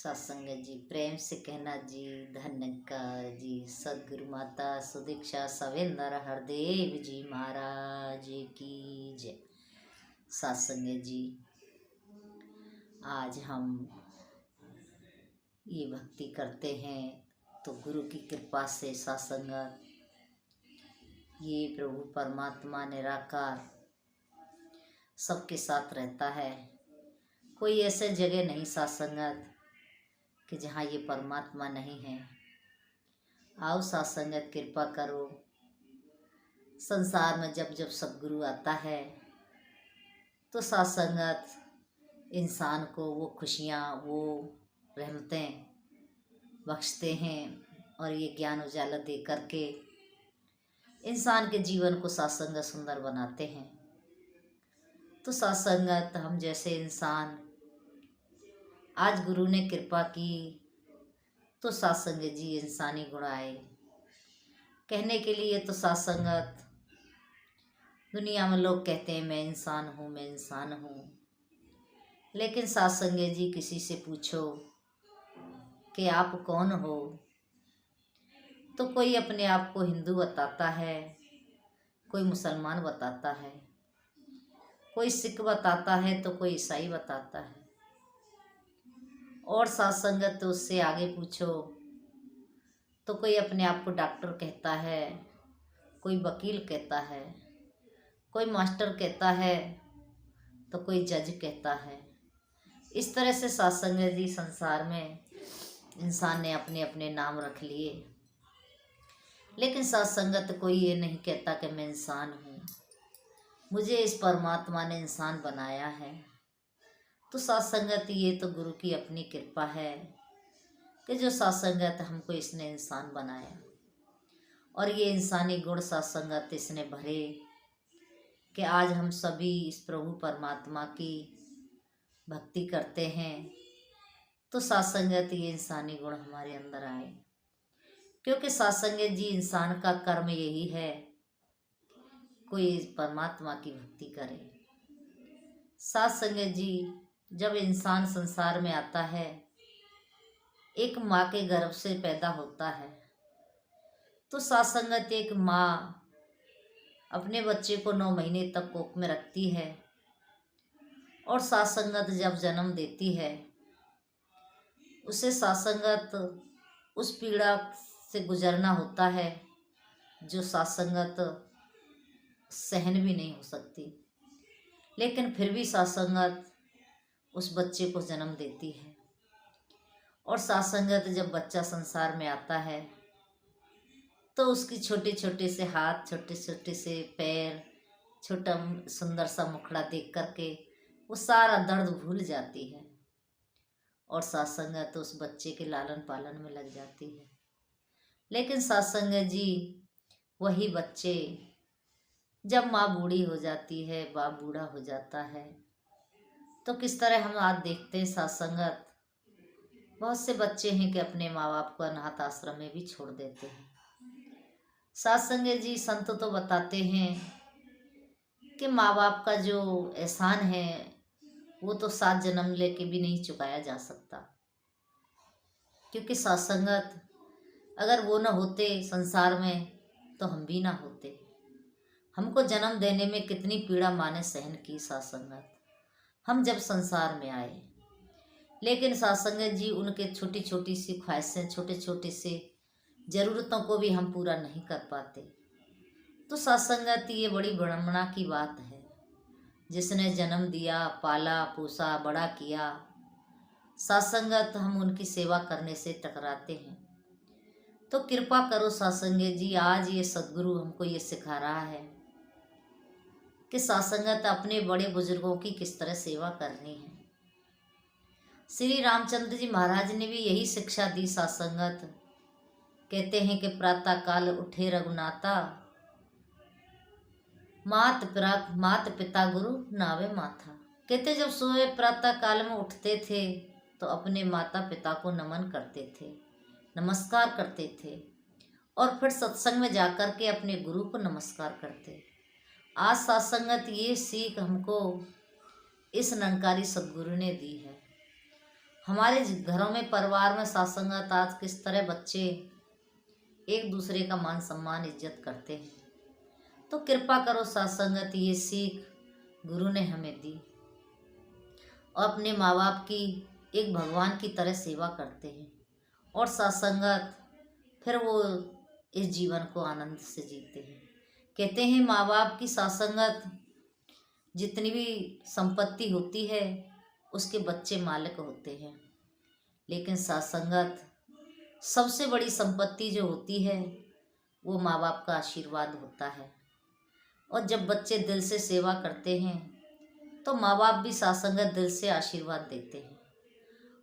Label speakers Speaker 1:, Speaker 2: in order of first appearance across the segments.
Speaker 1: सत्संग जी प्रेम से कहना जी धन्यकार जी। सदगुरु माता सुदीक्षा सवेंद्र हरदेव जी महाराज की जय। सत्संग जी आज हम ये भक्ति करते हैं तो गुरु की कृपा से सत्संगत ये प्रभु परमात्मा निराकार सबके साथ रहता है। कोई ऐसे जगह नहीं सत्संगत कि जहाँ ये परमात्मा नहीं है। आओ सत्संगत कृपा करो। संसार में जब जब सदगुरु आता है तो सत्संगत इंसान को वो खुशियाँ वो रहमतें बख्शते हैं और ये ज्ञान उजाला दे करके इंसान के जीवन को सत्संगत सुंदर बनाते हैं। तो सत्संगत हम जैसे इंसान आज गुरु ने कृपा की तो सत्संग जी इंसानी गुण आए कहने के लिए। तो सत्संगत दुनिया में लोग कहते हैं मैं इंसान हूँ मैं इंसान हूँ, लेकिन सत्संग जी किसी से पूछो कि आप कौन हो तो कोई अपने आप को हिंदू बताता है, कोई मुसलमान बताता है, कोई सिख बताता है तो कोई ईसाई बताता है। और सत्संगत तो उससे आगे पूछो तो कोई अपने आप को डॉक्टर कहता है, कोई वकील कहता है, कोई मास्टर कहता है तो कोई जज कहता है। इस तरह से सत्संग जी संसार में इंसान ने अपने अपने नाम रख लिए, लेकिन सत्संगत कोई ये नहीं कहता कि मैं इंसान हूँ, मुझे इस परमात्मा ने इंसान बनाया है। तो सत्संगत ये तो गुरु की अपनी कृपा है कि जो सत्संगत हमको इसने इंसान बनाया और ये इंसानी गुण सत्संगत इसने भरे कि आज हम सभी इस प्रभु परमात्मा की भक्ति करते हैं। तो सत्संगत ये इंसानी गुण हमारे अंदर आए, क्योंकि सत्संगत जी इंसान का कर्म यही है कोई परमात्मा की भक्ति करे। सत्संगत जी जब इंसान संसार में आता है, एक माँ के गर्भ से पैदा होता है, तो सत्संगत एक माँ अपने बच्चे को 9 महीने तक कोख में रखती है और सत्संगत जब जन्म देती है उसे सत्संगत उस पीड़ा से गुजरना होता है जो सत्संगत सहन भी नहीं हो सकती, लेकिन फिर भी सत्संगत उस बच्चे को जन्म देती है। और सत्संगत जब बच्चा संसार में आता है तो उसकी छोटे छोटे से हाथ, छोटे छोटे से पैर, छोटा सुंदर सा मुखड़ा देख करके वो सारा दर्द भूल जाती है और सत्संगत उस बच्चे के लालन पालन में लग जाती है। लेकिन सत्संगत जी वही बच्चे जब माँ बूढ़ी हो जाती है, बाप बूढ़ा हो जाता है, तो किस तरह हम आज देखते हैं सत्संगत बहुत से बच्चे हैं कि अपने माँ बाप को अनाथ आश्रम में भी छोड़ देते हैं। सत्संग जी संत तो बताते हैं कि माँ बाप का जो एहसान है वो तो 7 जन्म लेके भी नहीं चुकाया जा सकता, क्योंकि सत्संगत अगर वो न होते संसार में तो हम भी ना होते। हमको जन्म देने में कितनी पीड़ा माँ ने सहन की सत्संगत, हम जब संसार में आए, लेकिन सत्संगत जी उनके छोटी छोटी सी ख्वाहिशें, छोटे छोटे से ज़रूरतों को भी हम पूरा नहीं कर पाते। तो सत्संगत ये बड़ी विडंबना की बात है, जिसने जन्म दिया, पाला पोसा बड़ा किया, सत्संगत हम उनकी सेवा करने से टकराते हैं। तो कृपा करो सत्संगत जी, आज ये सदगुरु हमको ये सिखा रहा है कि सत्संगत अपने बड़े बुजुर्गों की किस तरह सेवा करनी है। श्री रामचंद्र जी महाराज ने भी यही शिक्षा दी सत्संगत। कहते हैं कि प्रातः काल उठे रघुनाथा, मात पिता गुरु नावे माथा। कहते जब सोए प्रातः काल में उठते थे तो अपने माता पिता को नमन करते थे, नमस्कार करते थे और फिर सत्संग में जाकर के अपने गुरु को नमस्कार करते। आज सत्संगत ये सीख हमको इस निरंकारी सदगुरु ने दी है हमारे घरों में, परिवार में सत्संगत आज किस तरह बच्चे एक दूसरे का मान सम्मान इज्जत करते हैं। तो कृपा करो सत्संगत, ये सीख गुरु ने हमें दी और अपने माँ बाप की एक भगवान की तरह सेवा करते हैं और सत्संगत फिर वो इस जीवन को आनंद से जीते हैं। कहते हैं माँ बाप की सत्संगत, जितनी भी संपत्ति होती है उसके बच्चे मालिक होते हैं, लेकिन सत्संगत सबसे बड़ी संपत्ति जो होती है वो माँ बाप का आशीर्वाद होता है। और जब बच्चे दिल से सेवा करते हैं तो माँ बाप भी सत्संगत दिल से आशीर्वाद देते हैं।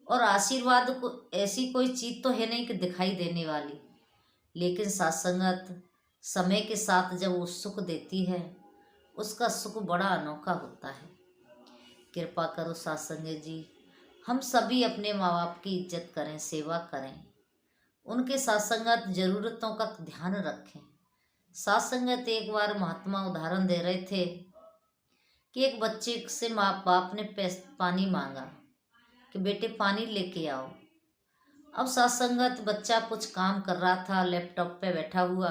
Speaker 1: और आशीर्वाद को ऐसी कोई चीज़ तो है नहीं कि दिखाई देने वाली, लेकिन सत्संगत समय के साथ जब वो सुख देती है, उसका सुख बड़ा अनोखा होता है। कृपा करो सत्संगत जी, हम सभी अपने माँ बाप की इज्जत करें, सेवा करें, उनके सत्संगत ज़रूरतों का ध्यान रखें। सत्संगत एक बार महात्मा उदाहरण दे रहे थे कि एक बच्चे से माँ बाप ने पानी मांगा कि बेटे पानी लेके आओ। अब सत्संगत बच्चा कुछ काम कर रहा था, लैपटॉप पे बैठा हुआ,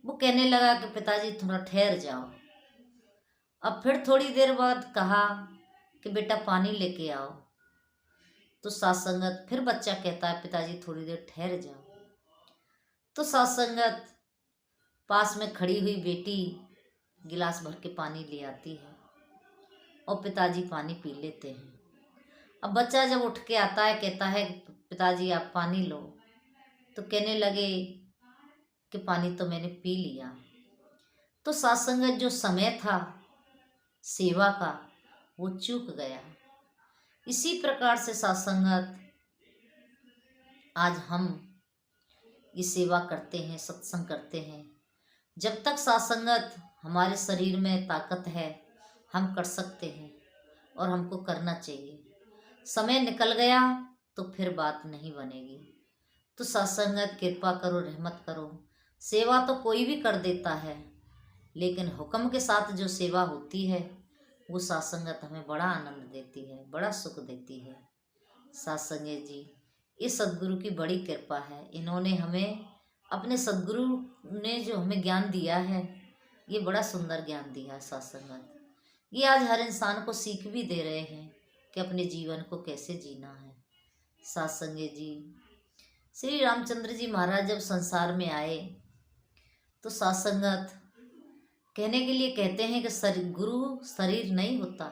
Speaker 1: वो कहने लगा कि पिताजी थोड़ा ठहर जाओ। अब फिर थोड़ी देर बाद कहा कि बेटा पानी लेके आओ। तो सत्संगत फिर बच्चा कहता है पिताजी थोड़ी देर ठहर जाओ। तो सत्संगत पास में खड़ी हुई बेटी गिलास भर के पानी ले आती है और पिताजी पानी पी लेते हैं। अब बच्चा जब उठ के आता है, कहता है पिताजी आप पानी लो। तो कहने लगे कि पानी तो मैंने पी लिया। तो सत्संगत जो समय था सेवा का वो चूक गया। इसी प्रकार से सत्संगत आज हम ये सेवा करते हैं, सत्संग करते हैं। जब तक सत्संगत हमारे शरीर में ताकत है हम कर सकते हैं और हमको करना चाहिए। समय निकल गया तो फिर बात नहीं बनेगी। तो सत्संगत कृपा करो, रहमत करो। सेवा तो कोई भी कर देता है, लेकिन हुक्म के साथ जो सेवा होती है वो सत्संगत हमें बड़ा आनंद देती है, बड़ा सुख देती है। सत्संगत जी, इस सद्गुरु की बड़ी कृपा है। इन्होंने हमें, अपने सद्गुरु ने जो हमें ज्ञान दिया है, ये बड़ा सुंदर ज्ञान दिया है सत्संगत। ये आज हर इंसान को सीख भी दे रहे हैं कि अपने जीवन को कैसे जीना है। सत्संगत जी, श्री रामचंद्र जी महाराज जब संसार में आए तो सत्संगत कहने के लिए कहते हैं कि गुरु शरीर नहीं होता,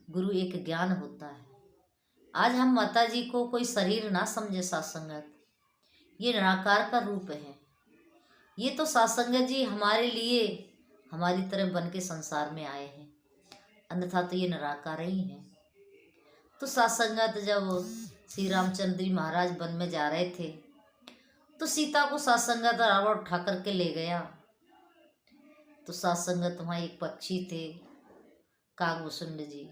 Speaker 1: गुरु एक ज्ञान होता है। आज हम माता जी को कोई शरीर ना समझे सत्संगत, ये निराकार का रूप है। ये तो सत्संगत जी हमारे लिए हमारी तरह बन के संसार में आए हैं, अन्यथा तो ये निराकार ही है। तो सत्संगत जब श्री रामचंद्र जी महाराज वन में जा रहे थे तो सीता को सत्संगत रावण उठा करके ले गया। तो सत्संगत वहाँ एक पक्षी थे, कागभूषुंड जी।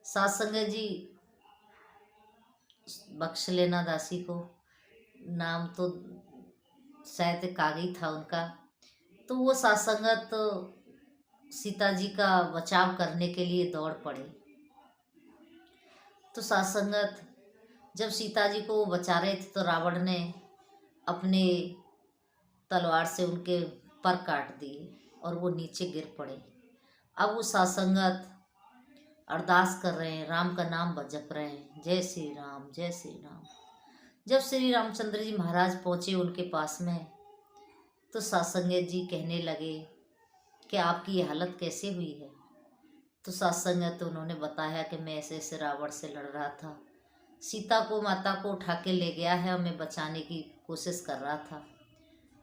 Speaker 1: सत्संगत जी बख्श लेना दासी को, नाम तो शायद कागी था उनका। तो वो सत्संगत सीता जी का बचाव करने के लिए दौड़ पड़े। तो सत्संगत जब सीता जी को वो बचा रहे थे तो रावण ने अपने तलवार से उनके पर काट दिए और वो नीचे गिर पड़े। अब वो सत्संगत अरदास कर रहे हैं, राम का नाम जप रहे हैं, जय श्री राम, जय श्री राम। जब श्री रामचंद्र जी महाराज पहुँचे उनके पास में तो सत्संगत जी कहने लगे कि आपकी ये हालत कैसे हुई है। तो सत्संगत उन्होंने बताया कि मैं ऐसे ऐसे रावण से लड़ रहा था, सीता को, माता को उठा के ले गया है और मैं बचाने की कोशिश कर रहा था।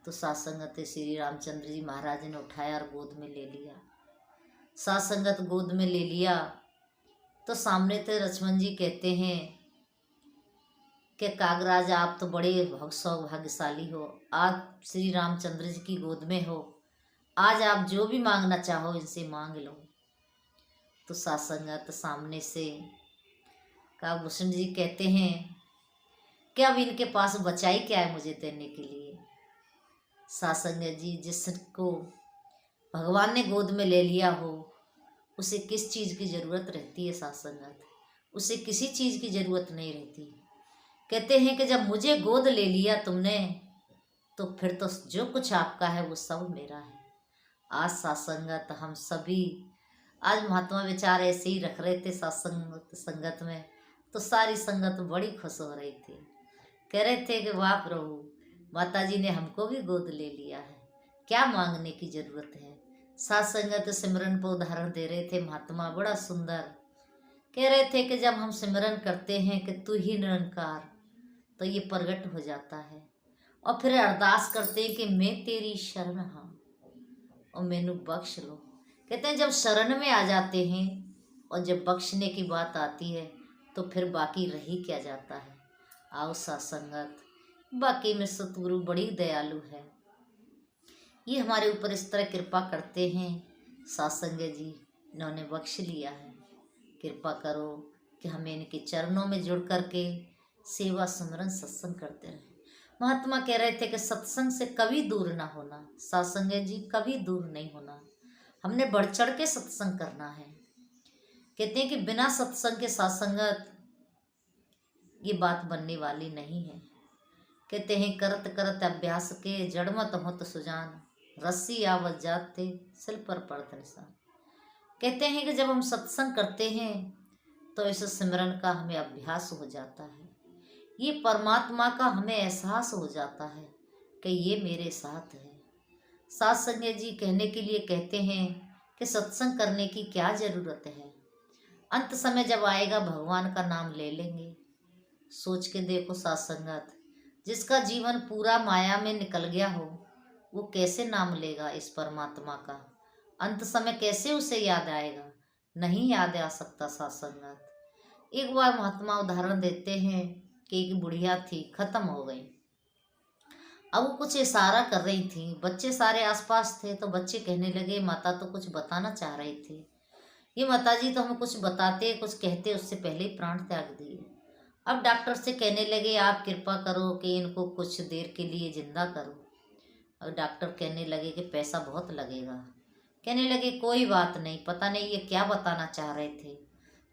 Speaker 1: तो सत्संगत श्री रामचंद्र जी महाराज ने उठाया और गोद में ले लिया। सत्संगत गोद में ले लिया तो सामने थे लक्ष्मण जी, कहते हैं कि कागराज आप तो बड़े सौभाग्यशाली हो, आप श्री रामचंद्र जी की गोद में हो, आज आप जो भी मांगना चाहो इनसे मांग लो। तो सत्संगत सामने से कागभूषण जी कहते हैं कि अब इनके पास बचाई क्या है मुझे देने के लिए। सत्संगत जी, जिसको भगवान ने गोद में ले लिया हो उसे किस चीज़ की ज़रूरत रहती है सत्संगत, उसे किसी चीज़ की ज़रूरत नहीं रहती। कहते हैं कि जब मुझे गोद ले लिया तुमने, तो फिर तो जो कुछ आपका है वो सब मेरा है। आज सत्संगत हम सभी, आज महात्मा विचार ऐसे ही रख रहे थे संगत में, तो सारी संगत बड़ी खुश हो रही थी। कह रहे थे कि वाह प्रभु, माता जी ने हमको भी गोद ले लिया है, क्या मांगने की जरूरत है। सत्संगत सिमरन पर उदाहरण दे रहे थे महात्मा, बड़ा सुंदर। कह रहे थे कि जब हम सिमरन करते हैं कि तू ही निरंकार, तो ये प्रगट हो जाता है। और फिर अरदास करते हैं कि मैं तेरी शरण हाँ और मैनू बख्श लो। कहते हैं जब शरण में आ जाते हैं और जब बख्शने की बात आती है, तो फिर बाकी रही क्या जाता है। आओ सत्संगत, बाकी में सतगुरु बड़ी दयालु है, ये हमारे ऊपर इस तरह कृपा करते हैं। सत्संग जी इन्होंने बख्श लिया है, कृपा करो कि हमें इनके चरणों में जुड़ करके सेवा सुमरन सत्संग करते रहें। महात्मा कह रहे थे कि सत्संग से कभी दूर ना होना। सत्संग जी कभी दूर नहीं होना, हमने बढ़ चढ़ के सत्संग करना है। कहते हैं कि बिना सत्संग के सत्संगत ये बात बनने वाली नहीं है। कहते हैं करत करत अभ्यास के जड़मत होत सुजान, रस्सी आवत जाते सिल पर पड़त निशान। कहते हैं कि जब हम सत्संग करते हैं तो इस सिमरन का हमें अभ्यास हो जाता है, ये परमात्मा का हमें एहसास हो जाता है कि ये मेरे साथ है। सत्संग जी कहने के लिए कहते हैं कि सत्संग करने की क्या ज़रूरत है, अंत समय जब आएगा भगवान का नाम ले लेंगे। सोच के देखो सत्संगत, जिसका जीवन पूरा माया में निकल गया हो, वो कैसे नाम लेगा इस परमात्मा का। अंत समय कैसे उसे याद आएगा, नहीं याद आ सकता सत्संगत। एक बार महात्मा उदाहरण देते हैं कि एक बुढ़िया थी, खत्म हो गई। अब वो कुछ इशारा कर रही थी, बच्चे सारे आसपास थे, तो बच्चे कहने लगे माता तो कुछ बताना चाह रही थी, ये माता जी तो हमें कुछ बताते कुछ कहते उससे पहले ही प्राण त्याग दिए। अब डॉक्टर से कहने लगे आप कृपा करो कि इनको कुछ देर के लिए जिंदा करो। और डॉक्टर कहने लगे कि पैसा बहुत लगेगा। कहने लगे कोई बात नहीं, पता नहीं ये क्या बताना चाह रहे थे,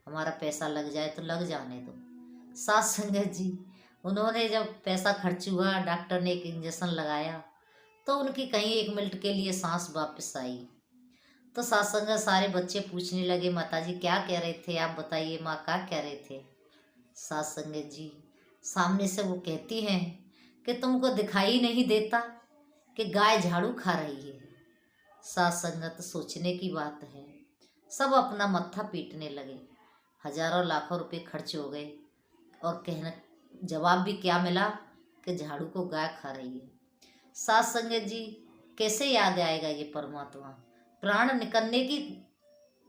Speaker 1: हमारा पैसा लग जाए तो लग जाने दो। सत्संग जी उन्होंने जब पैसा खर्च हुआ, डॉक्टर ने एक इंजेक्शन लगाया, तो उनकी कहीं 1 मिनट के लिए सांस वापस आई। तो सत्संग सारे बच्चे पूछने लगे माता जी क्या कह रहे थे, आप बताइए माँ क्या कह रहे थे। सत्संग जी सामने से वो कहती हैं कि तुमको दिखाई नहीं देता कि गाय झाड़ू खा रही है। सत्संगत सोचने की बात है, सब अपना मत्था पीटने लगे, हजारों लाखों रुपए खर्च हो गए और कहना जवाब भी क्या मिला कि झाड़ू को गाय खा रही है। सत्संग जी कैसे याद आएगा ये परमात्मा, प्राण निकलने की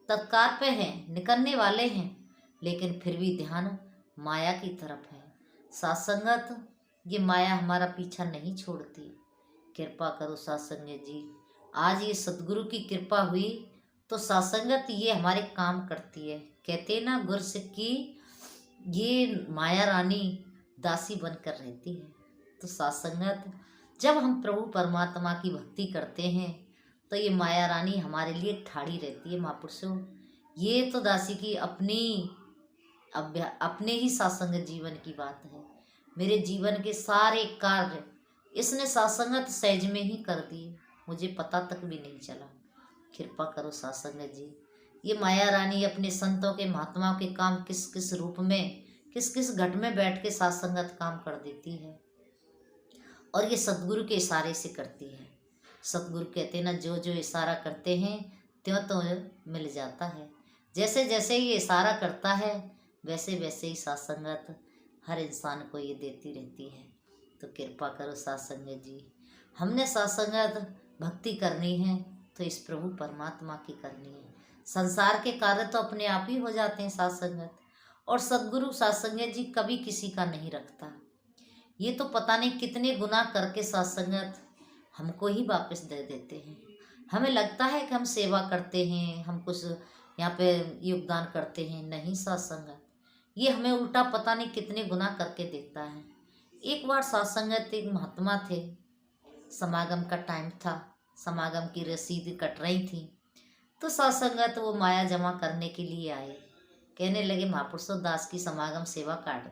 Speaker 1: तत्कार पे हैं, निकलने वाले हैं, लेकिन फिर भी ध्यान माया की तरफ है। सत्संगत ये माया हमारा पीछा नहीं छोड़ती, कृपा करो सत्संग जी। आज ये सतगुरु की कृपा हुई तो सत्संगत ये हमारे काम करती है। कहते ना गुर की ये माया रानी दासी बनकर रहती है। तो सत्संगत जब हम प्रभु परमात्मा की भक्ति करते हैं तो ये माया रानी हमारे लिए ठाड़ी रहती है। महापुरुषों ये तो दासी की अपने ही सत्संग जीवन की बात है। मेरे जीवन के सारे कार्य इसने सत्संगत सहज में ही कर दिए, मुझे पता तक भी नहीं चला। कृपा करो सत्संग जी, ये माया रानी अपने संतों के महात्माओं के काम किस किस रूप में किस किस घट में बैठ के सत्संगत काम कर देती है, और ये सतगुरु के इशारे से करती है। सतगुरु कहते ना जो जो इशारा करते हैं त्यों तो मिल जाता है। जैसे जैसे ये इशारा करता है वैसे वैसे ही सत्संगत हर इंसान को ये देती रहती है। तो कृपा करो सत्संग जी, हमने सत्संगत भक्ति करनी है तो इस प्रभु परमात्मा की करनी है। संसार के कार्य तो अपने आप ही हो जाते हैं सत्संगत, और सद्गुरु सत्संग जी कभी किसी का नहीं रखता। ये तो पता नहीं कितने गुनाह करके सत्संगत हमको ही वापस दे देते हैं। हमें लगता है कि हम सेवा करते हैं, हम कुछ यहाँ पे योगदान करते हैं, नहीं सत्संगत ये हमें उल्टा पता नहीं कितने गुनाह करके देता है। एक बार सत्संगत एक महात्मा थे, समागम का टाइम था, समागम की रसीद कट रही थी, तो सत्संगत वो माया जमा करने के लिए आए। कहने लगे महापुरुषों दास की समागम सेवा काट दो।